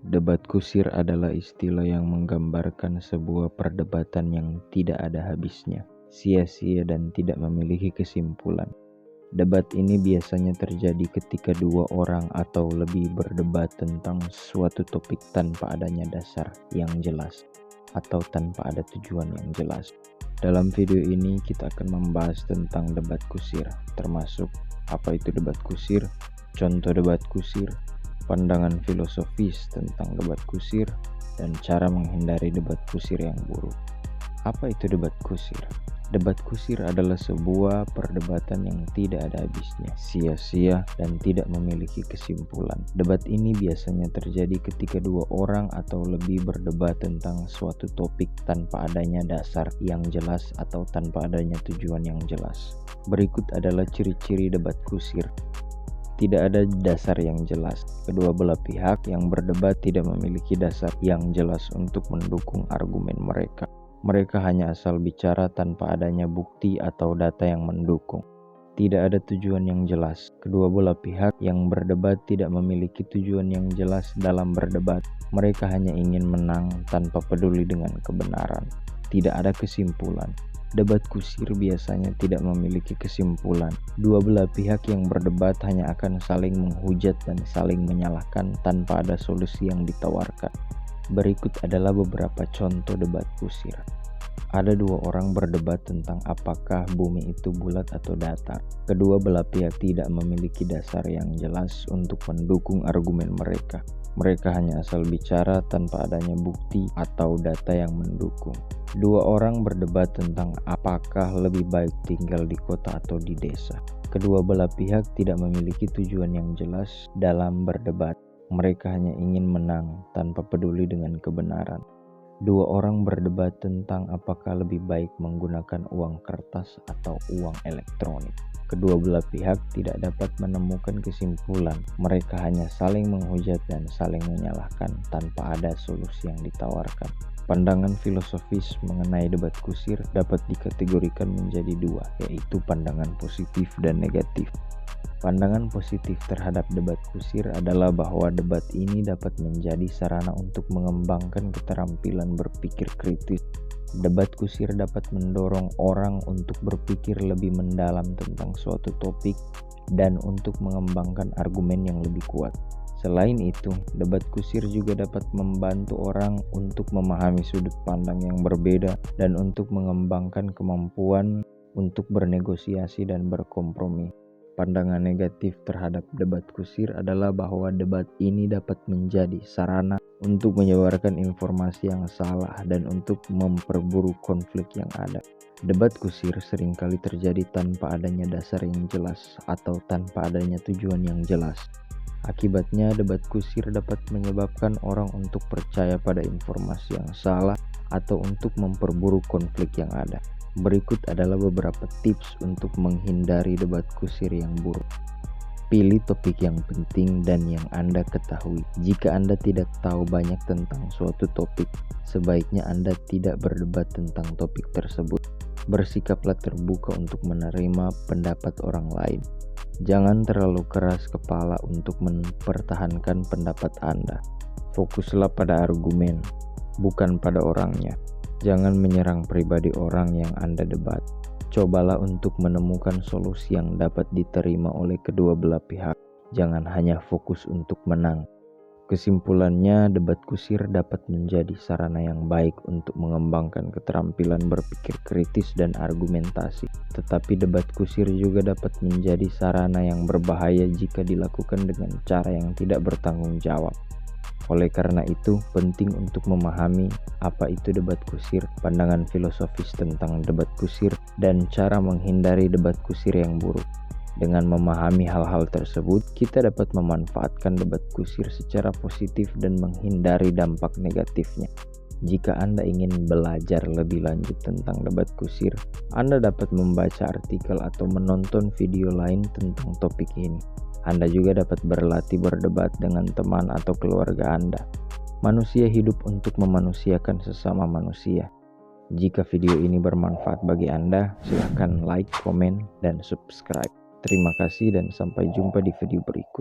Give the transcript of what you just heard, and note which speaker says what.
Speaker 1: Debat kusir adalah istilah yang menggambarkan sebuah perdebatan yang tidak ada habisnya, sia-sia dan tidak memiliki kesimpulan. Debat ini biasanya terjadi ketika dua orang atau lebih berdebat tentang suatu topik tanpa adanya dasar yang jelas atau tanpa ada tujuan yang jelas. Dalam video ini kita akan membahas tentang debat kusir, termasuk apa itu debat kusir, contoh debat kusir, pandangan filosofis tentang debat kusir, dan cara menghindari debat kusir yang buruk. Apa itu debat kusir? Debat kusir adalah sebuah perdebatan yang tidak ada habisnya, sia-sia, dan tidak memiliki kesimpulan. Debat ini biasanya terjadi ketika dua orang atau lebih berdebat tentang suatu topik tanpa adanya dasar yang jelas atau tanpa adanya tujuan yang jelas. Berikut adalah ciri-ciri debat kusir. Tidak ada dasar yang jelas. Kedua belah pihak yang berdebat tidak memiliki dasar yang jelas untuk mendukung argumen mereka. Mereka hanya asal bicara tanpa adanya bukti atau data yang mendukung. Tidak ada tujuan yang jelas. Kedua belah pihak yang berdebat tidak memiliki tujuan yang jelas dalam berdebat. Mereka hanya ingin menang tanpa peduli dengan kebenaran. Tidak ada kesimpulan. Debat kusir biasanya tidak memiliki kesimpulan. Dua belah pihak yang berdebat hanya akan saling menghujat dan saling menyalahkan tanpa ada solusi yang ditawarkan. Berikut adalah beberapa contoh debat kusir. Ada dua orang berdebat tentang apakah bumi itu bulat atau datar. Kedua belah pihak tidak memiliki dasar yang jelas untuk mendukung argumen mereka. Mereka hanya asal bicara tanpa adanya bukti atau data yang mendukung. Dua orang berdebat tentang apakah lebih baik tinggal di kota atau di desa. Kedua belah pihak tidak memiliki tujuan yang jelas dalam berdebat. Mereka hanya ingin menang tanpa peduli dengan kebenaran. Dua orang berdebat tentang apakah lebih baik menggunakan uang kertas atau uang elektronik. Kedua belah pihak tidak dapat menemukan kesimpulan. Mereka hanya saling menghujat dan saling menyalahkan tanpa ada solusi yang ditawarkan. Pandangan filosofis mengenai debat kusir dapat dikategorikan menjadi dua, yaitu pandangan positif dan negatif. Pandangan positif terhadap debat kusir adalah bahwa debat ini dapat menjadi sarana untuk mengembangkan keterampilan berpikir kritis. Debat kusir dapat mendorong orang untuk berpikir lebih mendalam tentang suatu topik dan untuk mengembangkan argumen yang lebih kuat. Selain itu, debat kusir juga dapat membantu orang untuk memahami sudut pandang yang berbeda dan untuk mengembangkan kemampuan untuk bernegosiasi dan berkompromi. Pandangan negatif terhadap debat kusir adalah bahwa debat ini dapat menjadi sarana untuk menyebarkan informasi yang salah dan untuk memperburuk konflik yang ada. Debat kusir seringkali terjadi tanpa adanya dasar yang jelas atau tanpa adanya tujuan yang jelas. Akibatnya, debat kusir dapat menyebabkan orang untuk percaya pada informasi yang salah atau untuk memperburuk konflik yang ada. Berikut adalah beberapa tips untuk menghindari debat kusir yang buruk. Pilih topik yang penting dan yang Anda ketahui. Jika Anda tidak tahu banyak tentang suatu topik, sebaiknya Anda tidak berdebat tentang topik tersebut. Bersikaplah terbuka untuk menerima pendapat orang lain. Jangan terlalu keras kepala untuk mempertahankan pendapat Anda. Fokuslah pada argumen, bukan pada orangnya. Jangan menyerang pribadi orang yang Anda debat. Cobalah untuk menemukan solusi yang dapat diterima oleh kedua belah pihak. Jangan hanya fokus untuk menang. Kesimpulannya, debat kusir dapat menjadi sarana yang baik untuk mengembangkan keterampilan berpikir kritis dan argumentasi. Tetapi debat kusir juga dapat menjadi sarana yang berbahaya jika dilakukan dengan cara yang tidak bertanggung jawab. Oleh karena itu, penting untuk memahami apa itu debat kusir, pandangan filosofis tentang debat kusir, dan cara menghindari debat kusir yang buruk. Dengan memahami hal-hal tersebut, kita dapat memanfaatkan debat kusir secara positif dan menghindari dampak negatifnya. Jika Anda ingin belajar lebih lanjut tentang debat kusir, Anda dapat membaca artikel atau menonton video lain tentang topik ini. Anda juga dapat berlatih berdebat dengan teman atau keluarga Anda. Manusia hidup untuk memanusiakan sesama manusia. Jika video ini bermanfaat bagi Anda, silakan like, komen, dan subscribe. Terima kasih dan sampai jumpa di video berikut.